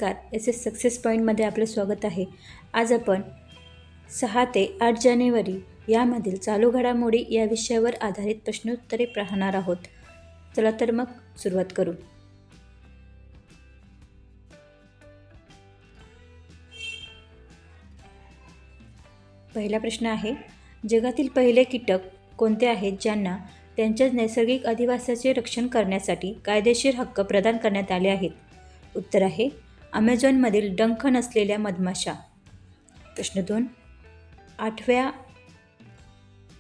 नमस्कार. सक्सेस पॉईंटमध्ये आपलं स्वागत आहे. आज आपण 6 ते 8 जानेवारी यामधील चालू घडामोडी या विषयावर आधारित प्रश्नोत्तरे पाहणार आहोत. चला तर मग सुरुवात करू. पहिला प्रश्न आहे, जगातील पहिले कीटक कोणते आहेत ज्यांना त्यांच्या नैसर्गिक अधिवासाचे रक्षण करण्यासाठी कायदेशीर हक्क प्रदान करण्यात आले आहेत? उत्तर आहे अमेझॉनमधील डंख नसलेल्या मधमाशा. प्रश्न 2,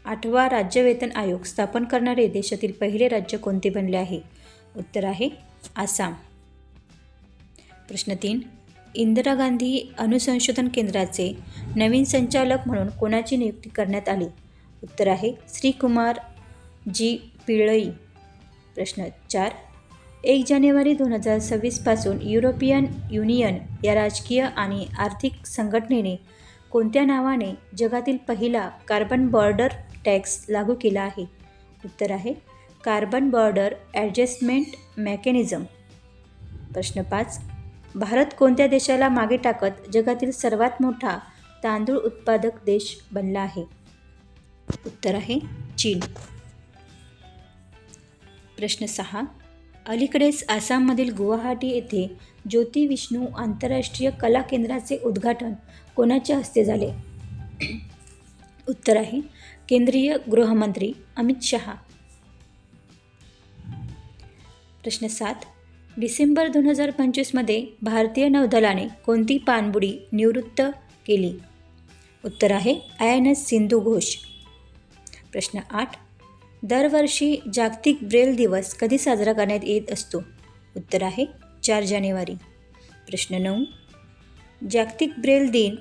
आठवा राज्यवेतन आयोग स्थापन करणारे देशातील पहिले राज्य कोणते बनले आहे? उत्तर आहे आसाम. प्रश्न 3, इंदिरा गांधी अणुसंशोधन केंद्राचे नवीन संचालक म्हणून कोणाची नियुक्ती करण्यात आली? उत्तर आहे श्रीकुमार जी पिळई. प्रश्न 4, 1 जानेवारी 2026 पासून युरोपियन युनियन या राजकीय आणि आर्थिक संघटनेने कोणत्या नावाने जगातील पहिला कार्बन बॉर्डर टॅक्स लागू केला आहे? उत्तर आहे कार्बन बॉर्डर ॲडजस्टमेंट मेकॅनिझम. प्रश्न 5, भारत कोणत्या देशाला मागे टाकत जगातील सर्वात मोठा तांदूळ उत्पादक देश बनला आहे? उत्तर आहे चीन. प्रश्न 6, अलीकडेच आसाममधील गुवाहाटी येथे ज्योती विष्णू आंतरराष्ट्रीय कला केंद्राचे उद्घाटन कोणाच्या हस्ते झाले? उत्तर आहे केंद्रीय गृहमंत्री अमित शहा. प्रश्न 7, डिसेंबर 2025 मध्ये भारतीय नौदलाने कोणती पाणबुडी निवृत्त केली? उत्तर आहे INS सिंधू घोष. प्रश्न 8, दरवर्षी जागतिक ब्रेल दिवस कधी साजरा करण्यात येत असतो? उत्तर आहे 4 जानेवारी. प्रश्न 9, जागतिक ब्रेल दिन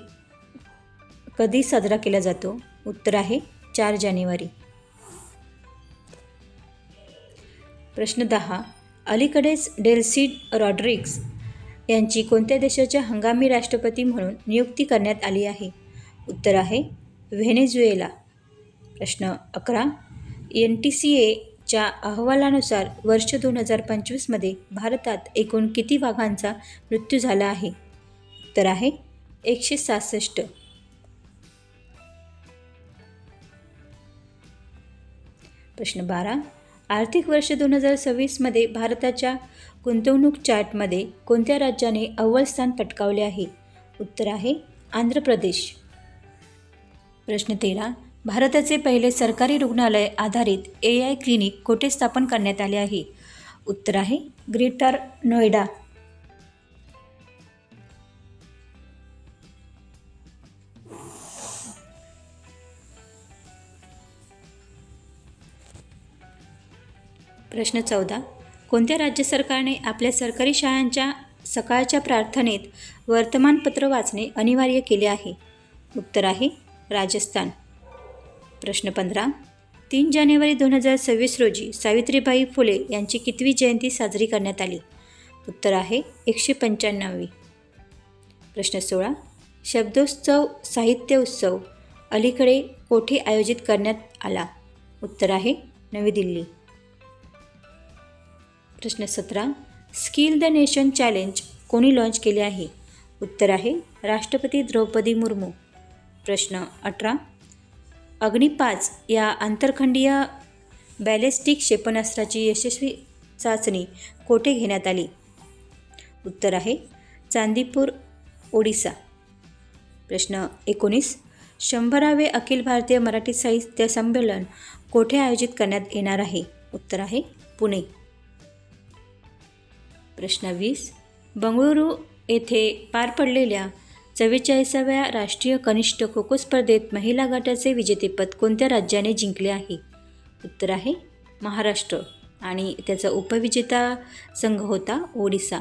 कधी साजरा केला जातो? उत्तर आहे 4 जानेवारी. प्रश्न 10, अलीकडेच डेल्सी रॉड्रिग्स यांची कोणत्या देशाच्या हंगामी राष्ट्रपती म्हणून नियुक्ती करण्यात आली आहे? उत्तर आहे व्हेनेझुएला. प्रश्न 11, NTCAच्या अहवालानुसार वर्ष 2025 मध्ये भारतात एकूण किती वाघांचा मृत्यू झाला आहे? उत्तर आहे 166. प्रश्न 12, आर्थिक वर्ष 2026 मध्ये भारताच्या गुंतवणूक चार्टमध्ये कोणत्या राज्याने अव्वल स्थान पटकावले आहे? उत्तर आहे आंध्र प्रदेश. प्रश्न 13, भारताचे पहिले सरकारी रुग्णालय आधारित AI क्लिनिक कोठे स्थापन करण्यात आले आहे? उत्तर आहे ग्रेटर नोएडा. प्रश्न 14, कोणत्या राज्य सरकारने आपल्या सरकारी शाळांच्या सकाळच्या प्रार्थनेत वर्तमानपत्र वाचणे अनिवार्य केले आहे? उत्तर आहे राजस्थान. प्रश्न 15, 3 जानेवारी 2026 रोजी सावित्रीबाई फुले यांची कितवी जयंती साजरी करण्यात आली? उत्तर आहे 195वी. प्रश्न 16, शब्दोत्सव साहित्य उत्सव अलीकडे कोठे आयोजित करण्यात आला? उत्तर आहे नवी दिल्ली. प्रश्न 17, स्किल द नेशन चॅलेंज कोणी लॉन्च केले आहे? उत्तर आहे राष्ट्रपती द्रौपदी मुर्मू. प्रश्न 18, अग्नी 5 या आंतरखंडीय बॅलिस्टिक क्षेपणास्त्राची यशस्वी चाचणी कोठे घेण्यात आली? उत्तर आहे चांदीपूर, ओडिसा. प्रश्न 19, 100वे अखिल भारतीय मराठी साहित्य संमेलन कोठे आयोजित करण्यात येणार आहे? उत्तर आहे पुणे. प्रश्न 20, बंगळुरू येथे पार पडलेल्या 44व्या राष्ट्रीय कनिष्ठ खो खो स्पर्धेत महिला गटाचे विजेतेपद कोणत्या राज्याने जिंकले आहे? उत्तर आहे महाराष्ट्र आणि त्याचा उपविजेता संघ होता ओडिसा.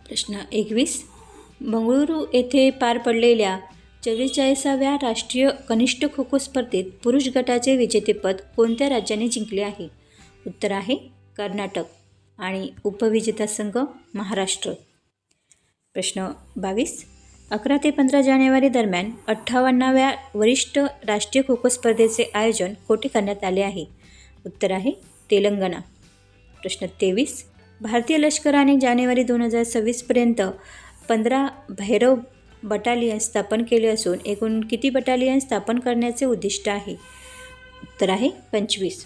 प्रश्न 21, बंगळुरू येथे पार पडलेल्या 44व्या राष्ट्रीय कनिष्ठ खो खो स्पर्धेत पुरुष गटाचे विजेतेपद कोणत्या राज्याने जिंकले आहे? उत्तर आहे कर्नाटक आणि उपविजेता संघ महाराष्ट्र. प्रश्न 22, 11 ते 15 जानेवारी दरम्यान 58व्या वरिष्ठ राष्ट्रीय खो खो स्पर्धेचे आयोजन कोठे करण्यात आले आहे? उत्तर आहे तेलंगणा. प्रश्न 23, भारतीय लष्कराने जानेवारी 2026पर्यंत 15 भैरव बटालियन स्थापन केले असून एकूण किती बटालियन स्थापन करण्याचे उद्दिष्ट आहे? उत्तर आहे 25.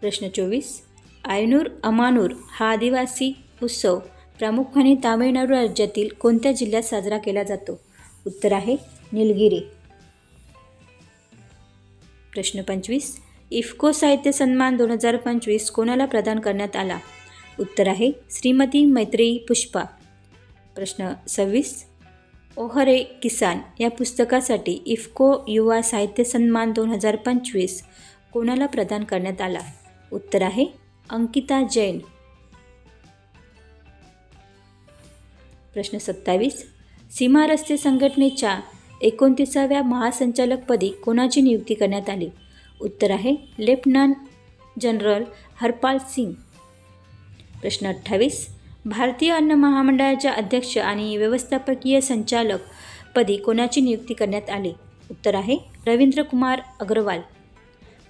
प्रश्न 24. आयनूर अमानूर हा आदिवासी उत्सव प्रामुख्याने तामिळनाडू राज्यातील कोणत्या जिल्ह्यात साजरा केला जातो? उत्तर आहे निलगिरी. प्रश्न 25. इफ्को साहित्य सन्मान 2025 कोणाला प्रदान करण्यात आला? उत्तर आहे श्रीमती मैत्रेयी पुष्पा. प्रश्न 26. ओहरे किसान या पुस्तकासाठी इफ्को युवा साहित्य सन्मान 2025 कोणाला प्रदान करण्यात आला? उत्तर आहे अंकिता जैन. प्रश्न 27. सीमा रस्ते संघटनेच्या 29व्या महासंचालकपदी कोणाची नियुक्ती करण्यात आली? उत्तर आहे लेफ्टनंट जनरल हरपाल सिंग. प्रश्न 28. भारतीय अन्न महामंडळाच्या अध्यक्ष आणि व्यवस्थापकीय संचालक पदी कोणाची नियुक्ती करण्यात आली? उत्तर आहे रवींद्र कुमार अग्रवाल.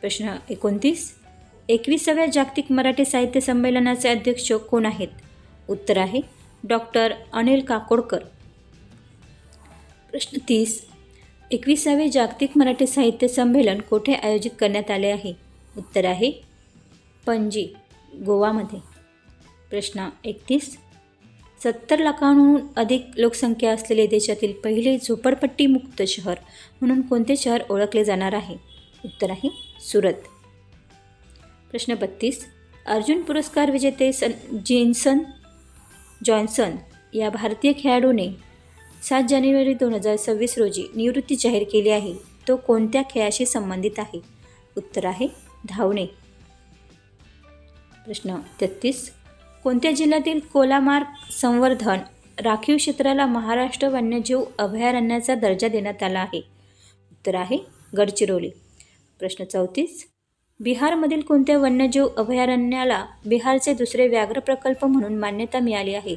प्रश्न 29. 21व्या जागतिक मराठी साहित्य संमेलनाचे अध्यक्ष कोण आहेत? उत्तर आहे डॉक्टर अनिल काकोडकर. प्रश्न 30. 21वे जागतिक मराठी साहित्य संमेलन कोठे आयोजित करण्यात आले आहे? उत्तर आहे पणजी, गोवामध्ये. प्रश्न 31. 70 लाखांहून अधिक लोकसंख्या असलेले देशातील पहिले झोपडपट्टीमुक्त शहर म्हणून कोणते शहर ओळखले जाणार आहे? उत्तर आहे सुरत. प्रश्न 32. अर्जुन पुरस्कार विजेते जॉन्सन या भारतीय खेळाडूने 7 जानेवारी 2026 रोजी निवृत्ती जाहीर केली आहे. तो कोणत्या खेळाशी संबंधित आहे? उत्तर आहे धावणे. प्रश्न 33. कोणत्या जिल्ह्यातील कोलामार्ग संवर्धन राखीव क्षेत्राला महाराष्ट्र वन्यजीव अभयारण्याचा दर्जा देण्यात आला आहे? उत्तर आहे गडचिरोली. प्रश्न 34. बिहारमधील कोणत्या वन्यजीव अभयारण्याला बिहारचे दुसरे व्याघ्र प्रकल्प म्हणून मान्यता मिळाली आहे?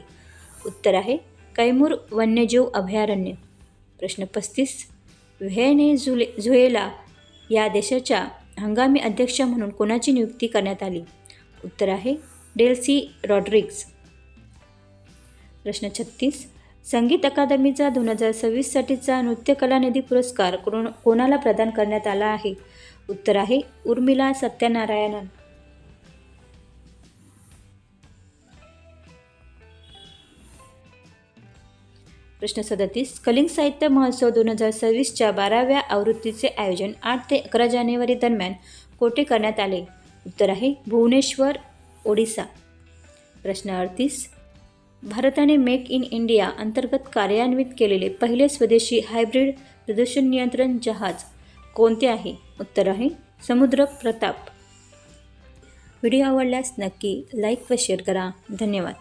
उत्तर आहे कैमूर वन्यजीव अभयारण्य. प्रश्न 35. व्हेनेझुएला या देशाच्या हंगामी अध्यक्ष म्हणून कोणाची नियुक्ती करण्यात आली? उत्तर आहे डेल्सी रॉड्रिग्ज. प्रश्न 36. संगीत अकादमीचा 2026 साठीचा नृत्यकला निधी पुरस्कार कोणाला प्रदान करण्यात आला आहे? उत्तर आहे उर्मिला सत्यनारायणन. प्रश्न 37. कलिंग साहित्य महोत्सव 2026च्या 12व्या आवृत्तीचे आयोजन 8 ते 11 जानेवारी दरम्यान कोठे करण्यात आले? उत्तर आहे भुवनेश्वर, ओडिसा. प्रश्न 38. भारताने मेक इन इंडिया अंतर्गत कार्यान्वित केलेले पहिले स्वदेशी हायब्रिड प्रदूषण नियंत्रण जहाज कोणते आहे? उत्तर आहे समुद्र प्रताप. व्हिडिओ आवडल्यास नक्की लाईक व शेअर करा. धन्यवाद.